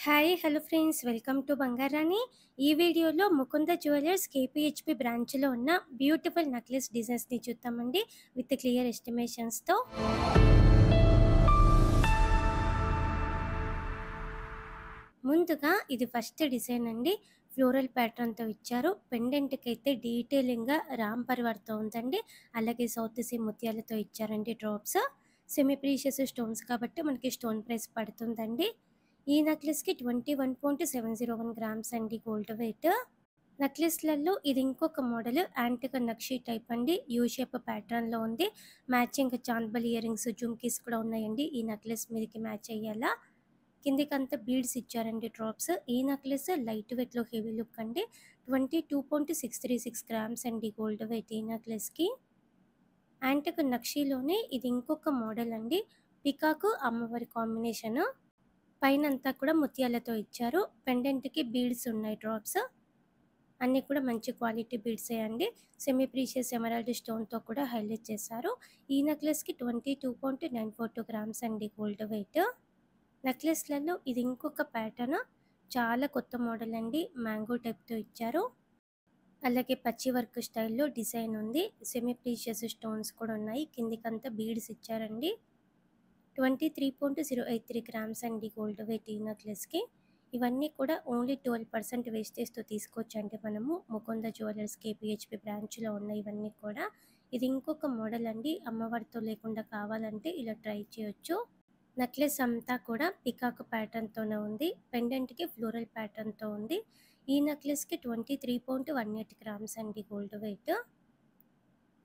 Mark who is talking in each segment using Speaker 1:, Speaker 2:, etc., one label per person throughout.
Speaker 1: Hi hello friends, welcome to Bangarani. ఈ వీడియోలో Mukunda jewellers కేపీహెచ్పి బ్రాంచ్లో ఉన్న బ్యూటిఫుల్ నెక్లెస్ డిజైన్స్ని చూద్దామండి విత్ క్లియర్ ఎస్టిమేషన్స్తో. ముందుగా ఇది ఫస్ట్ డిజైన్ అండి. ఫ్లోరల్ ప్యాటర్న్తో ఇచ్చారు. పెండెంట్కి అయితే డీటెయిలింగ్గా రామ్ పరివార్తో ఉందండి. అలాగే సౌత్ సీ ముత్యాలతో ఇచ్చారండి డ్రాప్స్. సెమీ ప్రీషియస్ స్టోన్స్ కాబట్టి మనకి స్టోన్ ప్రైస్ పడుతుందండి. ఈ నెక్లెస్కి 21.701 గ్రామ్స్ అండి గోల్డ్ వెయిట్. నెక్లెస్లలో ఇది ఇంకొక మోడల్, యాంటిక్ నక్షి టైప్ అండి. యూ షేప్ ప్యాటర్న్లో ఉంది. మ్యాచింగ్ చాంద్బల్ ఇయర్ రింగ్స్, జుమ్కీస్ కూడా ఉన్నాయండి. ఈ నెక్లెస్ మీదకి మ్యాచ్ అయ్యేలా కిందికంతా బీడ్స్ ఇచ్చారండి డ్రాప్స్. ఈ నెక్లెస్ లైట్ వెయిట్లో హెవీ లుక్ అండి. 22.636 గ్రామ్స్ అండి గోల్డ్ వెయిట్ ఈ నెక్లెస్కి. యాంటిక్ నక్షిలోనే ఇది ఇంకొక మోడల్ అండి. పికాకు అమ్మవారి కాంబినేషన్. పైన అంతా కూడా ముత్యాలతో ఇచ్చారు. పెండెంట్కి బీడ్స్ ఉన్నాయి డ్రాప్స్. అన్నీ కూడా మంచి క్వాలిటీ బీడ్సే అండి. సెమీ ప్రీషియస్ ఎమరాల్డ్ స్టోన్తో కూడా హైలైట్ చేశారు. ఈ నెక్లెస్కి 22.942 గ్రామ్స్ అండి గోల్డ్ వెయిట్. నెక్లెస్లలో ఇది ఇంకొక ప్యాటర్న్, చాలా కొత్త మోడల్ అండి. మ్యాంగో టైప్తో ఇచ్చారు. అలాగే పచ్చి వర్క్ స్టైల్లో డిజైన్ ఉంది. సెమీ ప్రీషియస్ స్టోన్స్ కూడా ఉన్నాయి. కిందికంతా బీడ్స్ ఇచ్చారండి. 23.083 గ్రామ్స్ అండి గోల్డ్ వెయిట్ ఈ నెక్లెస్కి. ఇవన్నీ కూడా ఓన్లీ 12% వేస్టేజ్తో తీసుకోవచ్చండి మనము ముకుంద జ్యువెలర్స్ కేపీహెచ్పి బ్రాంచ్లో ఉన్న ఇవన్నీ కూడా. ఇది ఇంకొక మోడల్ అండి. అమ్మవారితో లేకుండా కావాలంటే ఇలా ట్రై చేయొచ్చు. నెక్లెస్ అంతా కూడా పికాక్ ప్యాటర్న్తోనే ఉంది. పెండెంట్కి ఫ్లోరల్ ప్యాటర్న్తో ఉంది. ఈ నెక్లెస్కి 23.18 గ్రామ్స్ అండి గోల్డ్ వెయిట్.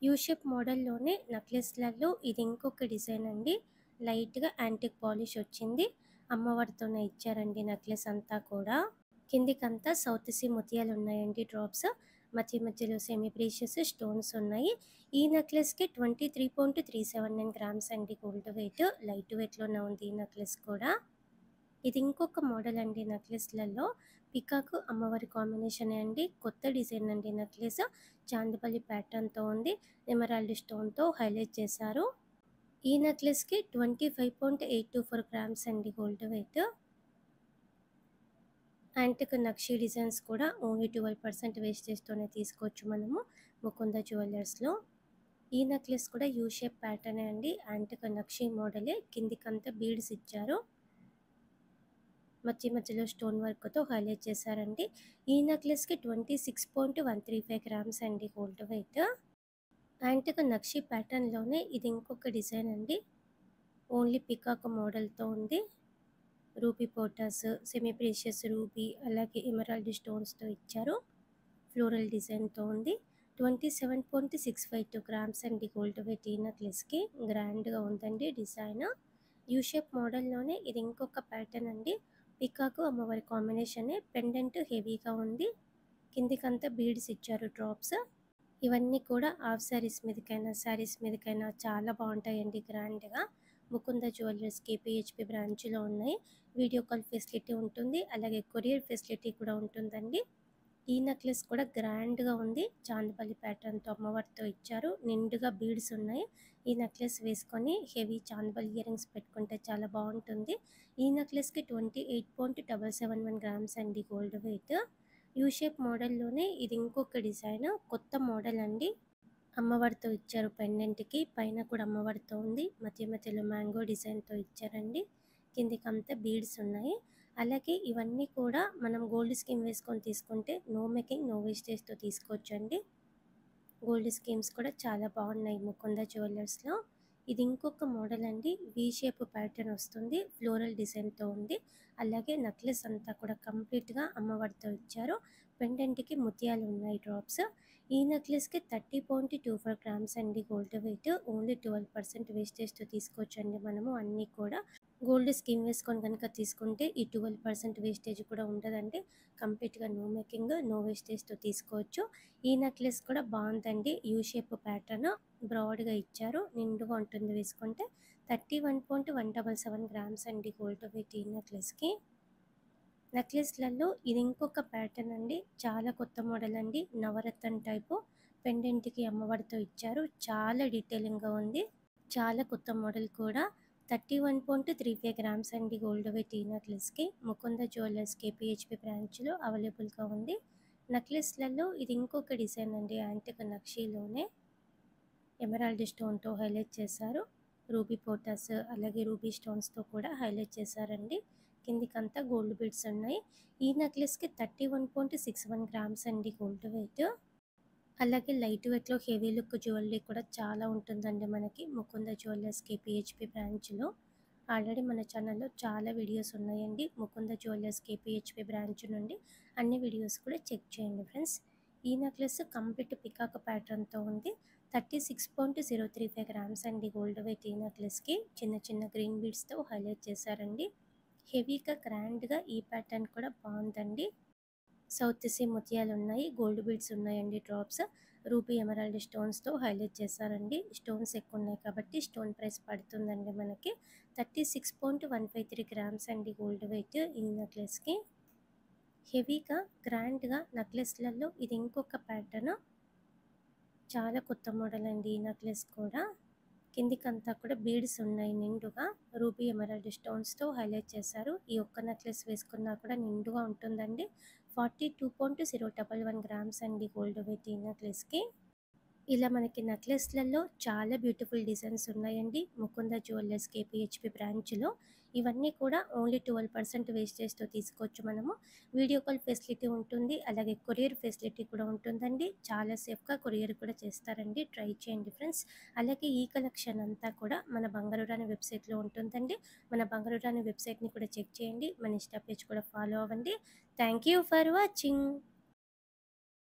Speaker 1: యూ షేప్ మోడల్లోనే నెక్లెస్లలో ఇది ఇంకొక డిజైన్ అండి. లైట్గా యాంటిక్ పాలిష్ వచ్చింది. అమ్మవారితోనే ఇచ్చారండి నెక్లెస్ అంతా కూడా. కిందికంతా సౌత్ సీ ముత్యాలు ఉన్నాయండి డ్రాప్స్. మధ్య మధ్యలో సెమీ ప్రీషియస్ స్టోన్స్ ఉన్నాయి. ఈ నెక్లెస్కి 23.379 గ్రామ్స్ అండి గోల్డ్ వెయిట్. లైట్ వెయిట్లోనే ఉంది ఈ నెక్లెస్ కూడా. ఇది ఇంకొక మోడల్ అండి. నెక్లెస్లలో పికాకు అమ్మవారి కాంబినేషన్ అండి. కొత్త డిజైన్ అండి నెక్లెస్. చాందిపల్లి ప్యాటర్న్తో ఉంది. ఎమరాల్డ్ స్టోన్తో హైలైట్ చేశారు. ఈ నెక్లెస్కి 25.824 గ్రామ్స్ అండి గోల్డ్ వెయిట్. యాంటిక్ నక్షి డిజైన్స్ కూడా ఓన్లీ 12% వేస్టేజ్తోనే తీసుకోవచ్చు మనము ముకుంద జ్యువెలర్స్లో. ఈ నెక్లెస్ కూడా యూ షేప్ ప్యాటర్నే అండి. యాంటిక్ నక్షి మోడలే. కిందికంతా బీడ్స్ ఇచ్చారు. మధ్య మధ్యలో స్టోన్ వర్క్తో హైలైట్ చేశారండి. ఈ నెక్లెస్కి 26.135 గ్రామ్స్ అండి గోల్డ్ వెయిట్. యాంటిక్ నక్షి ప్యాటర్న్లోనే ఇది ఇంకొక డిజైన్ అండి. ఓన్లీ పికాక్ మోడల్తో ఉంది. రూబీ పోటాస్, సెమీ ప్రీషియస్ రూబీ, అలాగే ఎమరాల్డ్ స్టోన్స్తో ఇచ్చారు. ఫ్లోరల్ డిజైన్తో ఉంది. 27.652 గ్రామ్స్ అండి గోల్డ్ వెయిట్ ఈ నెక్లెస్కి. గ్రాండ్గా ఉందండి డిజైన్. యూ షేప్ మోడల్లోనే ఇది ఇంకొక ప్యాటర్న్ అండి. పికాకు అమ్మవారి కాంబినేషనే. పెండెంట్ హెవీగా ఉంది. కిందికంతా బీడ్స్ ఇచ్చారు డ్రాప్స్. ఇవన్నీ కూడా హాఫ్ శారీస్ మీదకైనా శారీస్ మీదకైనా చాలా బాగుంటాయండి గ్రాండ్గా. ముకుంద జ్యువెలర్స్ కేపీహెచ్పి బ్రాంచ్లో ఉన్నాయి. వీడియో కాల్ ఫెసిలిటీ ఉంటుంది. అలాగే కొరియర్ ఫెసిలిటీ కూడా ఉంటుందండి. ఈ నెక్లెస్ కూడా గ్రాండ్గా ఉంది. చాందపల్లి ప్యాటర్న్తో అమ్మవారితో ఇచ్చారు. నిండుగా బీడ్స్ ఉన్నాయి. ఈ నెక్లెస్ వేసుకొని హెవీ చాందపల్లి ఇయర్ రింగ్స్ పెట్టుకుంటే చాలా బాగుంటుంది. ఈ నెక్లెస్కి 28.771 గ్రామ్స్ అండి గోల్డ్ వెయిట్. యూ షేప్ మోడల్లోనే ఇది ఇంకొక డిజైన్, కొత్త మోడల్ అండి. అమ్మవారితో ఇచ్చారు పెండెంట్కి. పైన కూడా అమ్మవారితో ఉంది. మధ్య మధ్యలో మ్యాంగో డిజైన్తో ఇచ్చారండి. కిందికంతా బీడ్స్ ఉన్నాయి. అలాగే ఇవన్నీ కూడా మనం గోల్డ్ స్కీమ్ వేసుకొని తీసుకుంటే నో మేకింగ్ నో వేస్టేజ్తో తీసుకోవచ్చండి. గోల్డ్ స్కీమ్స్ కూడా చాలా బాగున్నాయి ముకుంద జ్యువెలర్స్లో. ఇది ఇంకొక మోడల్ అండి. వీ షేప్ ప్యాటర్న్ వస్తుంది. ఫ్లోరల్ డిజైన్తో ఉంది. అలాగే నెక్లెస్ అంతా కూడా కంప్లీట్గా అమ్మవారితో ఇచ్చారు. పెండెంట్కి ముత్యాలు ఉన్నాయి డ్రాప్స్. ఈ నెక్లెస్కి 30.24 గ్రామ్స్ అండి గోల్డ్ వెయిట్. ఓన్లీ 12% వేస్టేజ్తో తీసుకోవచ్చండి మనము అన్నీ కూడా. గోల్డ్ స్కీమ్ వేసుకొని కనుక తీసుకుంటే ఈ 12% వేస్టేజ్ కూడా ఉండదండి. కంప్లీట్గా నో మేకింగ్ నో వేస్టేజ్తో తీసుకోవచ్చు. ఈ నెక్లెస్ కూడా బాగుందండి. యూ షేప్ ప్యాటర్న్ బ్రాడ్గా ఇచ్చారు. నిండుగా ఉంటుంది వేసుకుంటే. 31.177 గ్రామ్స్ అండి గోల్డ్ వెయిట్ ఈ నెక్లెస్కి. నెక్లెస్లలో ఇది ఇంకొక ప్యాటర్న్ అండి. చాలా కొత్త మోడల్ అండి. నవరత్న టైపు. పెండెంట్కి అమ్మవారితో ఇచ్చారు. చాలా డీటెయిలింగ్గా ఉంది. చాలా కొత్త మోడల్ కూడా. 31.35 గ్రామ్స్ అండి గోల్డ్ వెయిట్ ఈ నెక్లెస్కి ముకుంద జ్యువెలర్స్ కేపీహెచ్పి బ్రాంచ్లో అవైలబుల్గా ఉంది. నెక్లెస్లలో ఇది ఇంకొక డిజైన్ అండి, యాంటిక్ నక్షీలోనే ఎమరాల్డ్ స్టోన్తో హైలైట్ చేశారు. రూబీ పోటాస్ అలాగే రూబీ స్టోన్స్తో కూడా హైలైట్ చేశారండి. కిందికంతా గోల్డ్ బీడ్స్ ఉన్నాయి. ఈ నెక్లెస్కి 31.61 గ్రామ్స్ అండి గోల్డ్ వెయిట్. అలాగే లైట్ వెయిట్లో హెవీ లుక్ జ్యువెలరీ కూడా చాలా ఉంటుందండి మనకి ముకుంద జ్యువెలర్స్ కేపీహెచ్పి బ్రాంచ్లో. ఆల్రెడీ మన ఛానల్లో చాలా వీడియోస్ ఉన్నాయండి ముకుంద జ్యువెలర్స్ కేపీహెచ్పి బ్రాంచ్ నుండి. అన్ని వీడియోస్ కూడా చెక్ చేయండి ఫ్రెండ్స్. ఈ నెక్లెస్ కంప్లీట్ పికాక్ ప్యాటర్న్తో ఉంది. 36.035 గ్రామ్స్ అండి గోల్డ్ వెయిట్ ఈ నెక్లెస్కి. చిన్న చిన్న గ్రీన్ బీడ్స్తో హైలైట్ చేశారండి. హెవీగా గ్రాండ్గా ఈ ప్యాటర్న్ కూడా బాగుందండి. సౌత్ సీ ముత్యాలు ఉన్నాయి, గోల్డ్ బీడ్స్ ఉన్నాయండి, డ్రాప్స్ రూబీ ఎమరాల్డ్ స్టోన్స్తో హైలైట్ చేశారండి. స్టోన్స్ ఎక్కువ ఉన్నాయి కాబట్టి స్టోన్ ప్రైస్ పడుతుందండి మనకి. 36.153 గ్రామ్స్ అండి గోల్డ్ వెయిట్ ఈ నెక్లెస్కి. హెవీగా గ్రాండ్గా నెక్లెస్లలో ఇది ఇంకొక ప్యాటర్న్, చాలా కొత్త మోడల్ అండి ఈ నెక్లెస్ కూడా. కిందికంతా కూడా బీడ్స్ ఉన్నాయి నిండుగా, రూబీ ఎమరాల్డ్ స్టోన్స్తో హైలైట్ చేశారు. ఈ ఒక్క నెక్లెస్ వేసుకున్నా కూడా నిండుగా ఉంటుందండి. 42.011 గ్రామ్స్ అండి గోల్డ్ వెయిట్ ఈ నెక్లెస్కి. ఇలా మనకి నెక్లెస్లలో చాలా బ్యూటిఫుల్ డిజైన్స్ ఉన్నాయండి ముకుంద జ్యువెలర్స్ కేపీహెచ్పి బ్రాంచ్లో. ఇవన్నీ కూడా ఓన్లీ 12% వేస్టేజ్తో తీసుకోవచ్చు మనము. వీడియో కాల్ ఫెసిలిటీ ఉంటుంది, అలాగే కొరియర్ ఫెసిలిటీ కూడా ఉంటుందండి. చాలా సేఫ్గా కొరియర్ కూడా చేస్తారండి, ట్రై చేయండి ఫ్రెండ్స్. అలాగే ఈ కలెక్షన్ అంతా కూడా మన బంగారు రాణి వెబ్సైట్లో ఉంటుందండి. మన బంగారు రాణి వెబ్సైట్ని కూడా చెక్ చేయండి, మన ఇన్స్టా పేజ్ కూడా ఫాలో అవ్వండి. Thank you for watching.